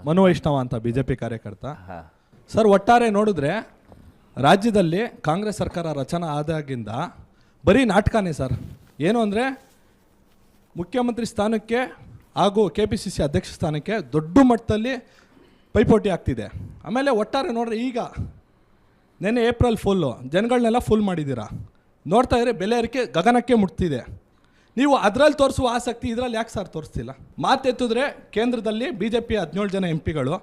ಮನು ವೈಷ್ಣವ ಅಂತ BJP ಕಾರ್ಯಕರ್ತ. Sir, ಒಟ್ಟಾರೆ ನೋಡಿದ್ರೆ ರಾಜ್ಯದಲ್ಲಿ ಕಾಂಗ್ರೆಸ್ ಸರ್ಕಾರ ರಚನೆ ಆದಾಗಿಂದ ಬರೀ ನಾಟಕನೇ ಸರ್. ಏನು ಅಂದರೆ ಮುಖ್ಯಮಂತ್ರಿ ಸ್ಥಾನಕ್ಕೆ ಹಾಗೂ KPCC ಅಧ್ಯಕ್ಷ ಸ್ಥಾನಕ್ಕೆ ದೊಡ್ಡ ಮಟ್ಟದಲ್ಲಿ ಪೈಪೋಟಿ ಆಗ್ತಿದೆ. ಆಮೇಲೆ ಒಟ್ಟಾರೆ ನೋಡ್ರಿ, ಈಗ ನೆನ್ನೆ ಏಪ್ರಿಲ್ ಫುಲ್ಲು ಜನಗಳನ್ನೆಲ್ಲ ಫುಲ್ ಮಾಡಿದ್ದೀರಾ. ನೋಡ್ತಾ ಇದ್ರೆ ಬೆಲೆ ಏರಿಕೆ ಗಗನಕ್ಕೆ ಮುಟ್ತಿದೆ. ನೀವು ಅದರಲ್ಲಿ ತೋರಿಸುವ ಆಸಕ್ತಿ ಇದರಲ್ಲಿ ಯಾಕೆ ಸರ್ ತೋರಿಸ್ತಿಲ್ಲ? ಮಾತೆತ್ತಿದ್ರೆ ಕೇಂದ್ರದಲ್ಲಿ BJP 17 ಜನ MP ಗಳು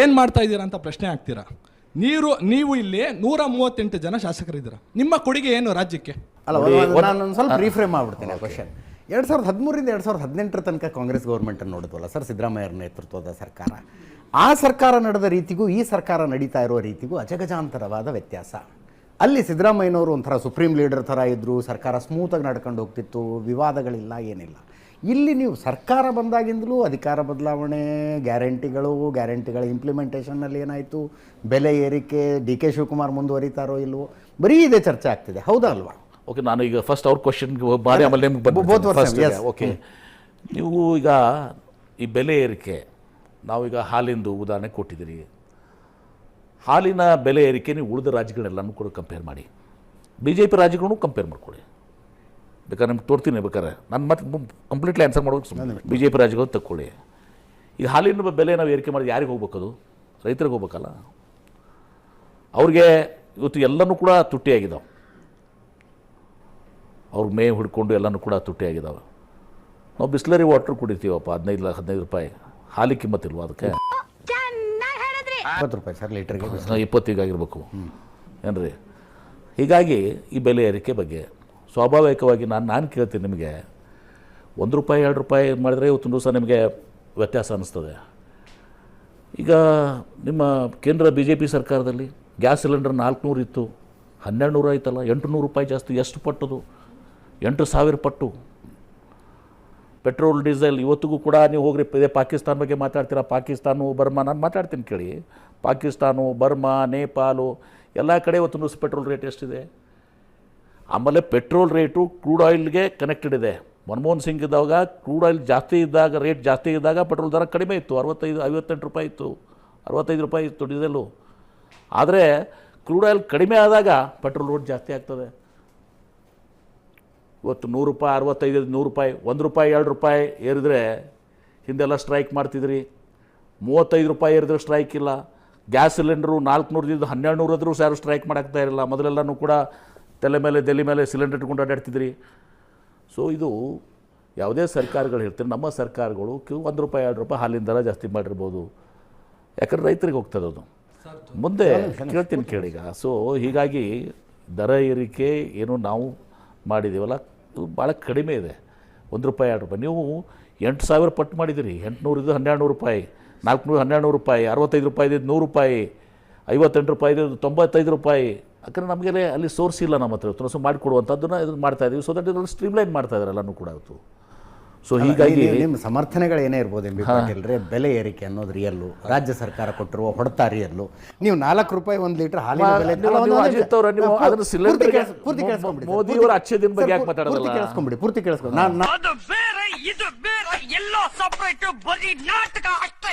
ಏನು ಮಾಡ್ತಾ ಇದ್ದೀರಾ ಅಂತ ಪ್ರಶ್ನೆ ಆಗ್ತೀರಾ. ನೀವು ಇಲ್ಲಿ 138 ಜನ ಶಾಸಕರಿದ್ದೀರಾ. ನಿಮ್ಮ ಕೊಡುಗೆ ಏನು ರಾಜ್ಯಕ್ಕೆ? ಅಲ್ಲ, ನಾನೊಂದು ಸ್ವಲ್ಪ ರೀಫ್ರೇಮ್ ಮಾಡ್ಬಿಡ್ತೀನಿ ಕ್ವಶನ್. 2013ರಿಂದ 2018 ತನಕ ಕಾಂಗ್ರೆಸ್ ಗೌರ್ಮೆಂಟನ್ನು ನೋಡಿದ್ವಲ್ಲ ಸರ್, ಸಿದ್ದರಾಮಯ್ಯರ ನೇತೃತ್ವದ ಸರ್ಕಾರ. ಆ ಸರ್ಕಾರ ನಡೆದ ರೀತಿಗೂ ಈ ಸರ್ಕಾರ ನಡೀತಾ ಇರೋ ರೀತಿಗೂ ಅಜಗಜಾಂತರವಾದ ವ್ಯತ್ಯಾಸ. ಅಲ್ಲಿ ಸಿದ್ದರಾಮಯ್ಯನವರು ಒಂಥರ ಸುಪ್ರೀಂ ಲೀಡರ್ ಥರ ಇದ್ದರು, ಸರ್ಕಾರ ಸ್ಮೂತಾಗಿ ನಡ್ಕೊಂಡು ಹೋಗ್ತಿತ್ತು, ವಿವಾದಗಳಿಲ್ಲ, ಏನಿಲ್ಲ. ಇಲ್ಲಿ ನೀವು ಸರ್ಕಾರ ಬಂದಾಗಿಂದಲೂ ಅಧಿಕಾರ ಬದಲಾವಣೆ, ಗ್ಯಾರಂಟಿಗಳ ಇಂಪ್ಲಿಮೆಂಟೇಷನ್ನಲ್ಲಿ ಏನಾಯಿತು, ಬೆಲೆ ಏರಿಕೆ, DK ಶಿವಕುಮಾರ್ ಮುಂದುವರಿತಾರೋ ಇಲ್ವೋ, ಬರೀ ಇದೇ ಚರ್ಚೆ ಆಗ್ತಿದೆ. ಹೌದಾ ಅಲ್ವಾ? ಓಕೆ, ನಾನು ಈಗ ಫಸ್ಟ್ ಅವ್ರ ಕ್ವಶನ್ಗೆ ಮಾಡಿ ಆಮೇಲೆ ನಿಮ್ಗೆ ಬಂದು ಓಕೆ. ನೀವು ಈಗ ಈ ಬೆಲೆ ಏರಿಕೆ, ನಾವೀಗ ಹಾಲಿಂದು ಉದಾಹರಣೆ ಕೊಟ್ಟಿದ್ದೀರಿ. ಹಾಲಿನ ಬೆಲೆ ಏರಿಕೆ ನೀವು ಉಳಿದ ರಾಜ್ಯಗಳೆಲ್ಲನೂ ಕೂಡ ಕಂಪೇರ್ ಮಾಡಿ, BJP ರಾಜ್ಯಗಳನ್ನು ಕಂಪೇರ್ ಮಾಡ್ಕೊಳ್ಳಿ. ಬೇಕಾದ್ರೆ ನಿಮ್ಗೆ ತೋರ್ತೀನಿ. ಬೇಕಾದ್ರೆ ನಾನು ಮತ್ತೆ ಕಂಪ್ಲೀಟ್ಲಿ ಆನ್ಸರ್ ಮಾಡ್ಬೇಕು. BJP ರಾಜ್ಯಗಳು ತಕ್ಕೊಳ್ಳಿ. ಈಗ ಹಾಲಿನ ಬೆಲೆ ನಾವು ಏರಿಕೆ ಮಾಡಿದ್ರೆ ಯಾರಿಗೆ ಹೋಗ್ಬೇಕದು? ರೈತರಿಗೆ ಹೋಗ್ಬೇಕಲ್ಲ. ಅವ್ರಿಗೆ ಇವತ್ತು ಎಲ್ಲನೂ ಕೂಡ ತುಟ್ಟಿಯಾಗಿದ್ದಾವೆ. ಅವ್ರ ಮೇ ಹಿಡ್ಕೊಂಡು ಎಲ್ಲನೂ ಕೂಡ ತುಟ್ಟಿಯಾಗಿದ್ದಾವೆ. ನಾವು ಬಿಸ್ಲರಿ ವಾಟ್ರ್ ಕುಡಿತೀವಪ್ಪ, 15 ರೂಪಾಯಿ. ಹಾಲಿಗೆ ಕಿಮ್ಮತ್ತಿಲ್ವ ಅದಕ್ಕೆ? 20 ರೂಪಾಯಿ ಸರ್ ಲೀಟರ್ಗೆ. 20 ಆಗಿರ್ಬೇಕು ಏನ್ರಿ? ಹೀಗಾಗಿ ಈ ಬೆಲೆ ಏರಿಕೆ ಬಗ್ಗೆ ಸ್ವಾಭಾವಿಕವಾಗಿ ನಾನು ಕೇಳ್ತೀನಿ ನಿಮಗೆ, 1 ರೂಪಾಯಿ 2 ರೂಪಾಯಿ ಮಾಡಿದರೆ ಇವತ್ತೊಂದು ದಿವಸ ನಿಮಗೆ ವ್ಯತ್ಯಾಸ ಅನ್ನಿಸ್ತದೆ. ಈಗ ನಿಮ್ಮ ಕೇಂದ್ರ BJP ಸರ್ಕಾರದಲ್ಲಿ ಗ್ಯಾಸ್ ಸಿಲಿಂಡರ್ 400 ಇತ್ತು, 1200 ಆಯ್ತಲ್ಲ, 800 ರೂಪಾಯಿ ಜಾಸ್ತಿ. ಎಷ್ಟು ಪಟ್ಟದು? 8,000 ಪಟ್ಟು. ಪೆಟ್ರೋಲ್ ಡೀಸೆಲ್ ಇವತ್ತಿಗೂ ಕೂಡ ನೀವು ಹೋಗ್ರಿ, ಇದೇ ಪಾಕಿಸ್ತಾನ ಬಗ್ಗೆ ಮಾತಾಡ್ತೀರಾ. ಪಾಕಿಸ್ತಾನ, ಬರ್ಮಾ, ನಾನು ಮಾತಾಡ್ತೀನಿ ಕೇಳಿ. ಪಾಕಿಸ್ತಾನ, ಬರ್ಮಾ, ನೇಪಾಲು ಎಲ್ಲ ಕಡೆ ಇವತ್ತೊಂದು ಪೆಟ್ರೋಲ್ ರೇಟ್ ಎಷ್ಟಿದೆ? ಆಮೇಲೆ ಪೆಟ್ರೋಲ್ ರೇಟು ಕ್ರೂಡ್ ಆಯಿಲ್ಗೆ ಕನೆಕ್ಟೆಡ್ ಇದೆ. ಮನಮೋಹನ್ ಸಿಂಗ್ ಇದ್ದಾಗ ಕ್ರೂಡ್ ಆಯಿಲ್ ಜಾಸ್ತಿ ಇದ್ದಾಗ, ರೇಟ್ ಜಾಸ್ತಿ ಇದ್ದಾಗ ಪೆಟ್ರೋಲ್ ದರ ಕಡಿಮೆ ಇತ್ತು. 58 ರೂಪಾಯಿ ಇತ್ತು, 65 ರೂಪಾಯಿ ಇತ್ತು ಡೀಸೆಲ್ಲು. ಆದರೆ ಕ್ರೂಡ್ ಆಯಿಲ್ ಕಡಿಮೆ ಆದಾಗ ಪೆಟ್ರೋಲ್ ರೇಟ್ ಜಾಸ್ತಿ ಆಗ್ತದೆ. ಇವತ್ತು 100 ರೂಪಾಯಿ, 65, 100 ರೂಪಾಯಿ, 1 ರೂಪಾಯಿ 2 ರೂಪಾಯಿ ಏರಿದ್ರೆ ಹಿಂದೆಲ್ಲ ಸ್ಟ್ರೈಕ್ ಮಾಡ್ತಿದ್ರಿ. 35 ರೂಪಾಯಿ ಏರಿದ್ರೆ ಸ್ಟ್ರೈಕ್ ಇಲ್ಲ. ಗ್ಯಾಸ್ ಸಿಲಿಂಡ್ರು 400 1200 ಆದರೂ ಯಾರು ಸ್ಟ್ರೈಕ್ ಮಾಡೋಕ್ತಾ ಇರಲಿಲ್ಲ. ಮೊದಲೆಲ್ಲನೂ ಕೂಡ ದೆಲ್ಲಿ ಮೇಲೆ ಸಿಲಿಂಡರ್ ಇಟ್ಕೊಂಡು ಅಡ್ಡಾಡ್ತಿದ್ರಿ. ಸೊ ಇದು ಯಾವುದೇ ಸರ್ಕಾರಗಳು ಹೇಳ್ತಾರೆ, ನಮ್ಮ ಸರ್ಕಾರಗಳು 1 ರೂಪಾಯಿ 2 ರೂಪಾಯಿ ಹಾಲಿನ ದರ ಜಾಸ್ತಿ ಮಾಡಿರ್ಬೋದು. ಯಾಕಂದ್ರೆ ರೈತರಿಗೆ ಹೋಗ್ತದೆ ಅದು. ಮುಂದೆ ಕೇಳ್ತೀನಿ ಕೇಳೀಗ. ಸೊ ಹೀಗಾಗಿ ದರ ಏರಿಕೆ ಏನು ನಾವು ಮಾಡಿದ್ದೀವಲ್ಲ, ಇದು ಭಾಳ ಕಡಿಮೆ ಇದೆ. 1 ರೂಪಾಯಿ 2 ರೂಪಾಯಿ. ನೀವು 8,000 ಪಟ್ಟು ಮಾಡಿದ್ದೀರಿ. 800 ಇದು 1200 ರೂಪಾಯಿ, 400 1200 ರೂಪಾಯಿ, 65 ರೂಪಾಯಿ ಇದ್ದು 100 ರೂಪಾಯಿ, 58 ರೂಪಾಯಿ ಇದ್ದು 95 ರೂಪಾಯಿ. ಯಾಕಂದರೆ ನಮಗೆ ಅಲ್ಲಿ ಸೋರ್ಸ್ ಇಲ್ಲ ನಮ್ಮ ಹತ್ರ. ಸೊ ಮಾಡಿಕೊಡುವಂಥದ್ದನ್ನು ಇದನ್ನು ಮಾಡ್ತಾಯಿದ್ದೀವಿ. ಸೊ ದಟ್ ಇದನ್ನು ಸ್ಟ್ರೀಮ್ಲೈನ್ ಮಾಡ್ತಾ ಇದ್ದಾರೆ ಎಲ್ಲನೂ ಕೂಡ ಇವತ್ತು. ಸೊ ಹೀಗಾಗಿ ನಿಮ್ಮ ಸಮರ್ಥನೆಗಳು ಏನೇ ಇರ್ಬೋದು MB ಪಾಟೀಲ್ರೆ, ಬೆಲೆ ಏರಿಕೆ ಅನ್ನೋದು ರಿಯಲ್ಲು, ರಾಜ್ಯ ಸರ್ಕಾರ ಕೊಟ್ಟಿರುವ ಹೊಡೆತ ರಿಯಲ್ಲು. ನೀವು 4 ರೂಪಾಯಿ 1 ಲೀಟರ್ ಹಾಲಿನ ಬೆಲೆ ಮೋದಿಯವರ ಅಚ್ಚೆ ದಿನ ಬಗ್ಗೆ ಯಾಕೆ ಮಾತಾಡೋದಲ್ಲ? ಪೂರ್ತಿ ಕೇಳಿಸ್ಕೊಂಡು ಎಲ್ಲೋ ಸಪರೇಟ್ ಬರೀ ನಾಟಕ ಅಷ್ಟೇ.